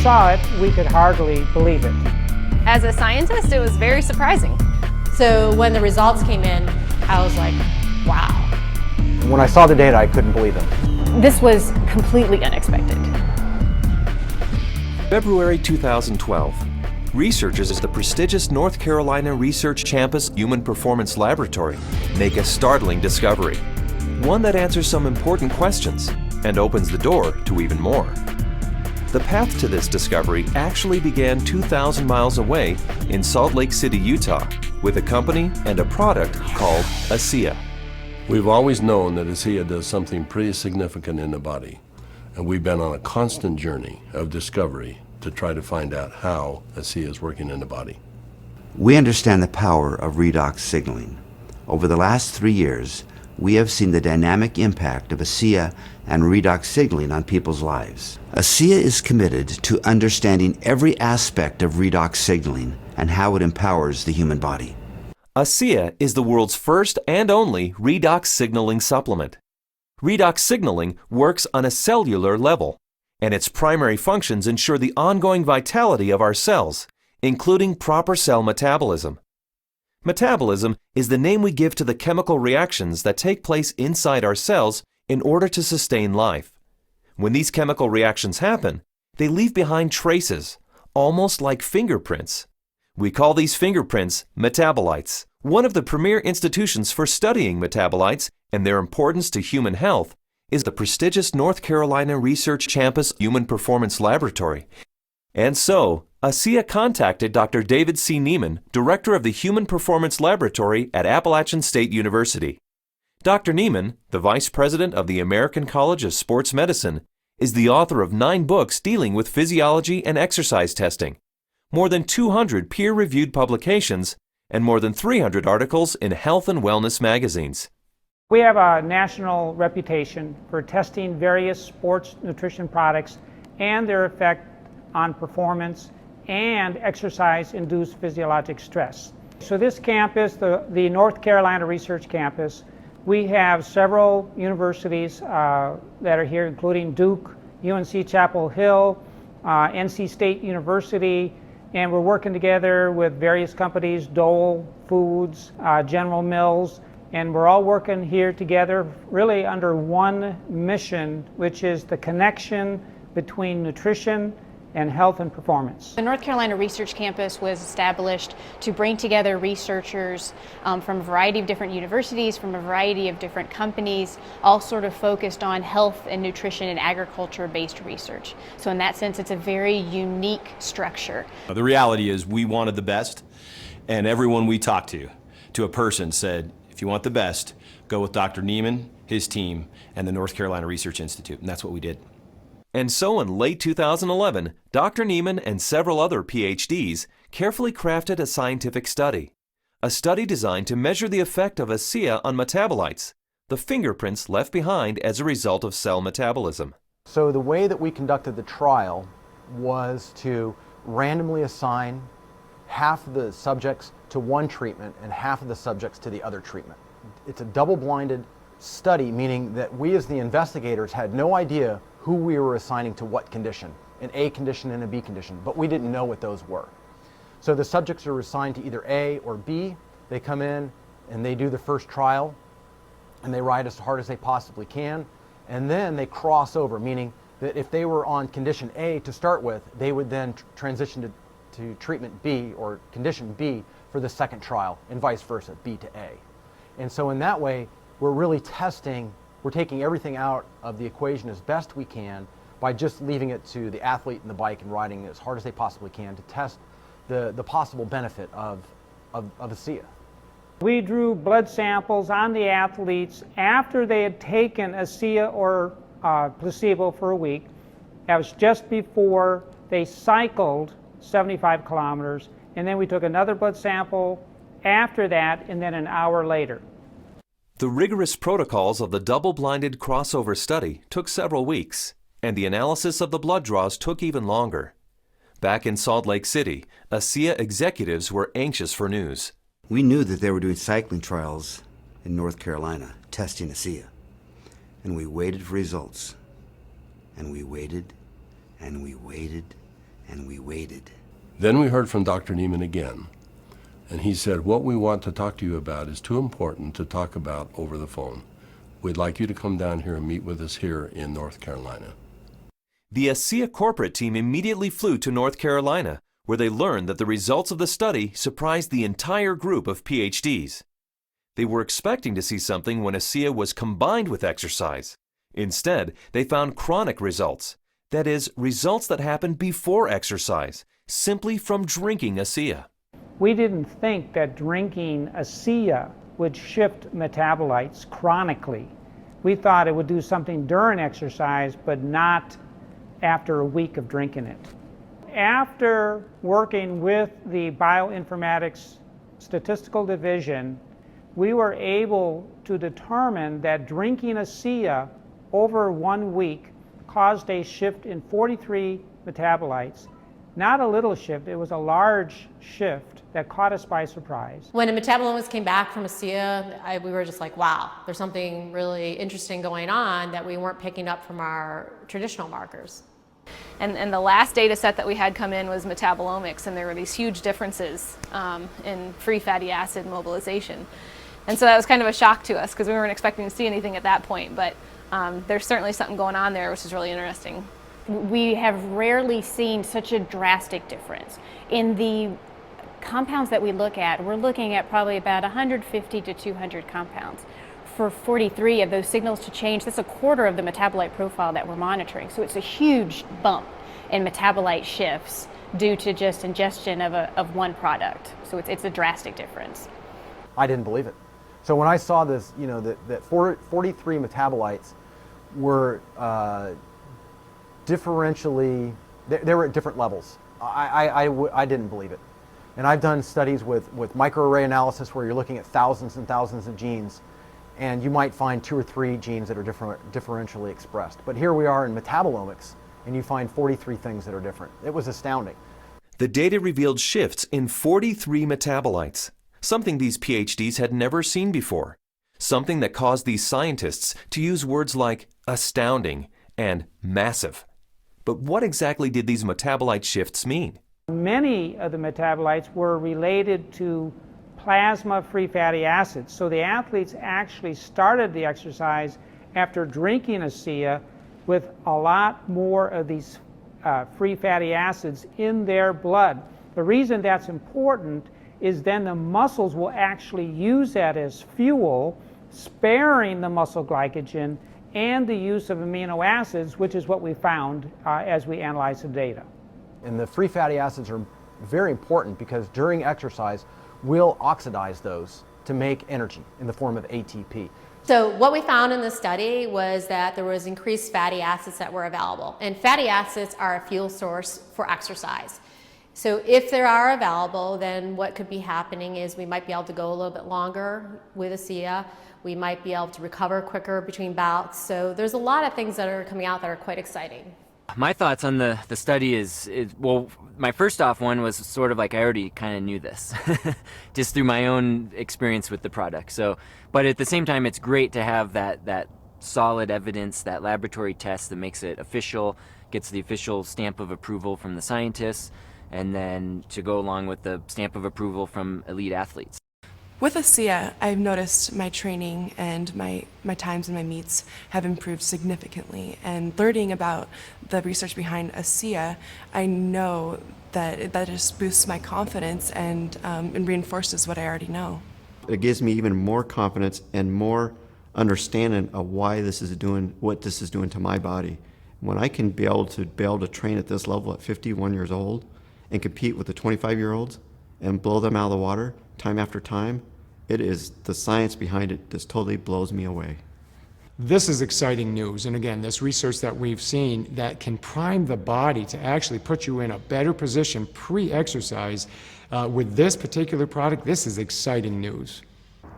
saw it, we could hardly believe it. As a scientist, it was very surprising. So when the results came in, I was like, wow. When I saw the data, I couldn't believe them. This was completely unexpected. February 2012. Researchers at the prestigious North Carolina Research Campus Human Performance Laboratory make a startling discovery. One that answers some important questions and opens the door to even more. The path to this discovery actually began 2,000 miles away in Salt Lake City, Utah, with a company and a product called Asea. We've always known that Asea does something pretty significant in the body, and we've been on a constant journey of discovery to try to find out how Asea is working in the body. We understand the power of redox signaling. Over the last 3 years, we have seen the dynamic impact of Asea and redox signaling on people's lives. Asea is committed to understanding every aspect of redox signaling and how it empowers the human body. Asea is the world's first and only redox signaling supplement. Redox signaling works on a cellular level, and its primary functions ensure the ongoing vitality of our cells, including proper cell metabolism. Metabolism is the name we give to the chemical reactions that take place inside our cells in order to sustain life. When these chemical reactions happen, they leave behind traces, almost like fingerprints. We call these fingerprints metabolites. One of the premier institutions for studying metabolites and their importance to human health is the prestigious North Carolina Research Campus Human Performance Laboratory. And so, Asea contacted Dr. David C. Neiman, director of the Human Performance Laboratory at Appalachian State University. Dr. Neiman, the vice president of the American College of Sports Medicine, is the author of 9 books dealing with physiology and exercise testing, more than 200 peer-reviewed publications, and more than 300 articles in health and wellness magazines. We have a national reputation for testing various sports nutrition products and their effect on performance and exercise-induced physiologic stress. So this campus, the North Carolina Research Campus, we have several universities that are here, including Duke, UNC Chapel Hill, NC State University, and we're working together with various companies, Dole Foods, General Mills, and we're all working here together really under one mission, which is the connection between nutrition and health and performance. The North Carolina Research Campus was established to bring together researchers from a variety of different universities, from a variety of different companies, all sort of focused on health and nutrition and agriculture-based research. So in that sense, it's a very unique structure. The reality is we wanted the best, and everyone we talked to a person said, if you want the best, go with Dr. Neiman, his team, and the North Carolina Research Institute, and that's what we did. And so in late 2011, Dr. Neiman and several other PhDs carefully crafted a scientific study. A study designed to measure the effect of Asea on metabolites, the fingerprints left behind as a result of cell metabolism. So the way that we conducted the trial was to randomly assign half of the subjects to one treatment and half of the subjects to the other treatment. It's a double-blinded study, meaning that we as the investigators had no idea who we were assigning to what condition, an A condition and a B condition, but we didn't know what those were. So the subjects are assigned to either A or B. They come in and they do the first trial and they ride as hard as they possibly can, and then they cross over, meaning that if they were on condition A to start with, they would then transition to treatment B or condition B for the second trial, and vice versa, B to A. And so in that way, we're really testing, we're taking everything out of the equation as best we can by just leaving it to the athlete and the bike and riding as hard as they possibly can to test the possible benefit of Asea. We drew blood samples on the athletes after they had taken Asea or placebo for a week. That was just before they cycled 75 kilometers, and then we took another blood sample after that, and then an hour later. The rigorous protocols of the double-blinded crossover study took several weeks, and the analysis of the blood draws took even longer. Back in Salt Lake City, Asea executives were anxious for news. We knew that they were doing cycling trials in North Carolina, testing Asea. And we waited for results. And we waited, and we waited, and we waited. Then we heard from Dr. Neiman again, and he said, what we want to talk to you about is too important to talk about over the phone. We'd like you to come down here and meet with us here in North Carolina. The Asea corporate team immediately flew to North Carolina, where they learned that the results of the study surprised the entire group of PhDs. They were expecting to see something when Asea was combined with exercise. Instead, they found chronic results. That is, results that happened before exercise, simply from drinking Asea. We didn't think that drinking Asea would shift metabolites chronically. We thought it would do something during exercise, but not after a week of drinking it. After working with the bioinformatics statistical division, we were able to determine that drinking Asea over 1 week caused a shift in 43 metabolites. Not a little shift, it was a large shift that caught us by surprise. When the metabolomics came back from Asea, we were just like, wow, there's something really interesting going on that we weren't picking up from our traditional markers. And the last data set that we had come in was metabolomics, and there were these huge differences in free fatty acid mobilization. And so that was kind of a shock to us because we weren't expecting to see anything at that point, but there's certainly something going on there, which is really interesting. We have rarely seen such a drastic difference. In the compounds that we look at, we're looking at probably about 150 to 200 compounds. For 43 of those signals to change, that's a quarter of the metabolite profile that we're monitoring. So it's a huge bump in metabolite shifts due to just ingestion of one product. So it's a drastic difference. I didn't believe it. So when I saw this, you know, that 43 metabolites were differentially, they were at different levels. I didn't believe it. And I've done studies with microarray analysis where you're looking at thousands and thousands of genes, and you might find 2 or 3 genes that are differentially expressed. But here we are in metabolomics, and you find 43 things that are different. It was astounding. The data revealed shifts in 43 metabolites, something these PhDs had never seen before, something that caused these scientists to use words like astounding and massive. But what exactly did these metabolite shifts mean? Many of the metabolites were related to plasma free fatty acids. So the athletes actually started the exercise after drinking Asea with a lot more of these free fatty acids in their blood. The reason that's important is then the muscles will actually use that as fuel, sparing the muscle glycogen and the use of amino acids, which is what we found as we analyzed the data. And the free fatty acids are very important because during exercise, we'll oxidize those to make energy in the form of ATP. So what we found in this study was that there was increased fatty acids that were available. And fatty acids are a fuel source for exercise. So if they are available, then what could be happening is we might be able to go a little bit longer with Asea. We might be able to recover quicker between bouts. So there's a lot of things that are coming out that are quite exciting. My thoughts on the study is, well, my first off one was sort of like I already kind of knew this, just through my own experience with the product. So, but at the same time, it's great to have that solid evidence, that laboratory test that makes it official, gets the official stamp of approval from the scientists, and then to go along with the stamp of approval from elite athletes. With Asea, I've noticed my training and my times and my meets have improved significantly. And learning about the research behind Asea, I know that just boosts my confidence and reinforces what I already know. It gives me even more confidence and more understanding of why this is doing what this is doing to my body. When I can be able to train at this level at 51 years old and compete with the 25-year-olds and blow them out of the water time after time, it is the science behind it just totally blows me away. This is exciting news, and again, this research that we've seen that can prime the body to actually put you in a better position pre-exercise with this particular product. This is exciting news.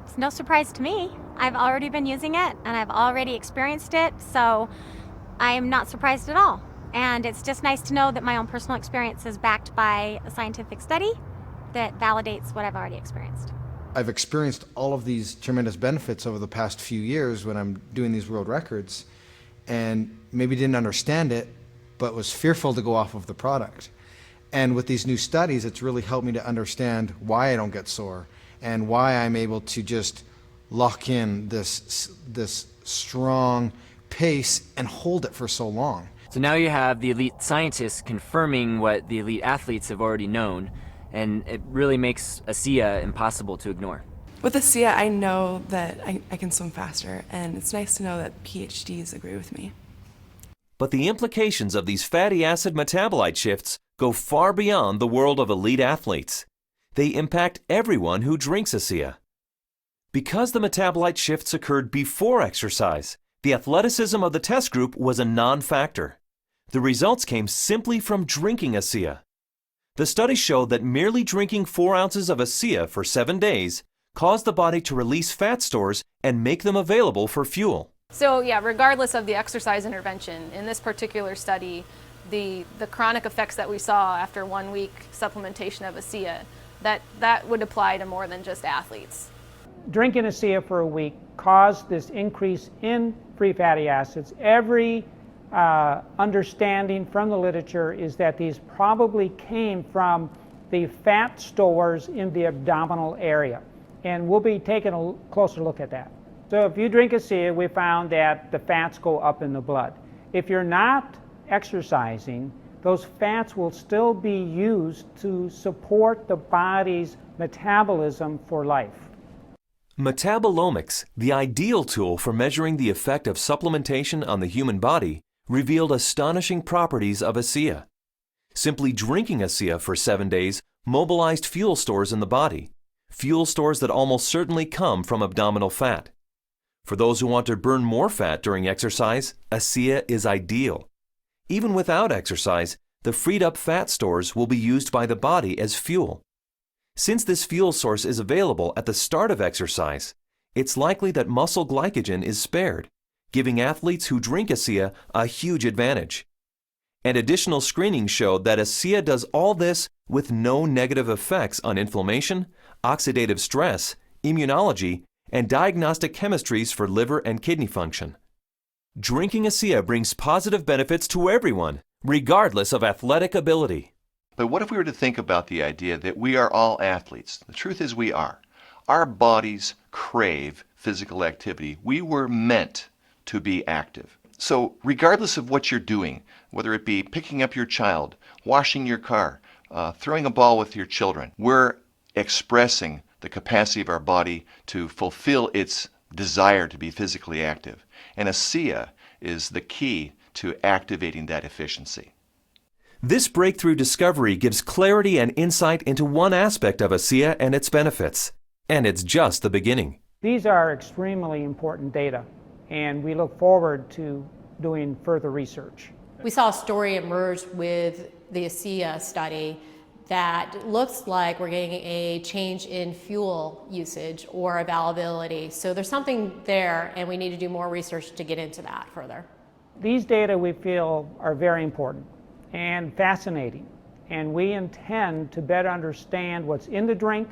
It's no surprise to me. I've already been using it and I've already experienced it, so I am not surprised at all. And it's just nice to know that my own personal experience is backed by a scientific study that validates what I've already experienced. I've experienced all of these tremendous benefits over the past few years when I'm doing these world records, and maybe didn't understand it, but was fearful to go off of the product. And with these new studies, it's really helped me to understand why I don't get sore and why I'm able to just lock in this strong pace and hold it for so long. So now you have the elite scientists confirming what the elite athletes have already known, and it really makes Asea impossible to ignore. With Asea, I know that I can swim faster, and it's nice to know that PhDs agree with me. But the implications of these fatty acid metabolite shifts go far beyond the world of elite athletes. They impact everyone who drinks Asea. Because the metabolite shifts occurred before exercise, the athleticism of the test group was a non-factor. The results came simply from drinking Asea. The study showed that merely drinking 4 ounces of Asea for 7 days caused the body to release fat stores and make them available for fuel. So yeah, regardless of the exercise intervention, in this particular study, the chronic effects that we saw after 1 week supplementation of Asea, that would apply to more than just athletes. Drinking Asea for a week caused this increase in free fatty acids. Every understanding from the literature is that these probably came from the fat stores in the abdominal area. And we'll be taking a closer look at that. So if you drink Asea, we found that the fats go up in the blood. If you're not exercising, those fats will still be used to support the body's metabolism for life. Metabolomics, the ideal tool for measuring the effect of supplementation on the human body, revealed astonishing properties of Asea. Simply drinking Asea for 7 days mobilized fuel stores in the body, fuel stores that almost certainly come from abdominal fat. For those who want to burn more fat during exercise, Asea is ideal. Even without exercise, the freed up fat stores will be used by the body as fuel. Since this fuel source is available at the start of exercise, it's likely that muscle glycogen is spared, giving athletes who drink Asea a huge advantage. And additional screenings showed that Asea does all this with no negative effects on inflammation, oxidative stress, immunology, and diagnostic chemistries for liver and kidney function. Drinking Asea brings positive benefits to everyone, regardless of athletic ability. But what if we were to think about the idea that we are all athletes? The truth is we are. Our bodies crave physical activity. We were meant to be active. So regardless of what you're doing, whether it be picking up your child, washing your car, throwing a ball with your children, we're expressing the capacity of our body to fulfill its desire to be physically active. And Asea is the key to activating that efficiency. This breakthrough discovery gives clarity and insight into one aspect of Asea and its benefits. And it's just the beginning. These are extremely important data, and we look forward to doing further research. We saw a story emerge with the Asea study that looks like we're getting a change in fuel usage or availability. So there's something there, and we need to do more research to get into that further. These data we feel are very important and fascinating, and we intend to better understand what's in the drink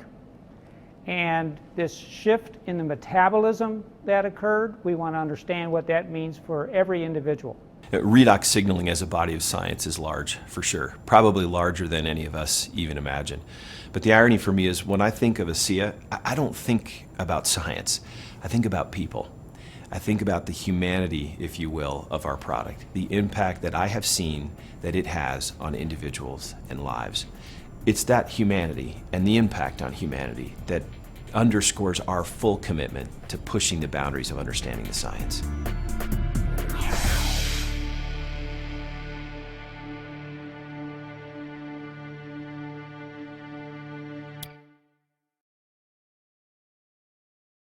and this shift in the metabolism that occurred. We want to understand what that means for every individual. Redox signaling as a body of science is large, for sure. Probably larger than any of us even imagine. But the irony for me is when I think of Asea, I don't think about science. I think about people. I think about the humanity, if you will, of our product, the impact that I have seen that it has on individuals and lives. It's that humanity and the impact on humanity that underscores our full commitment to pushing the boundaries of understanding the science.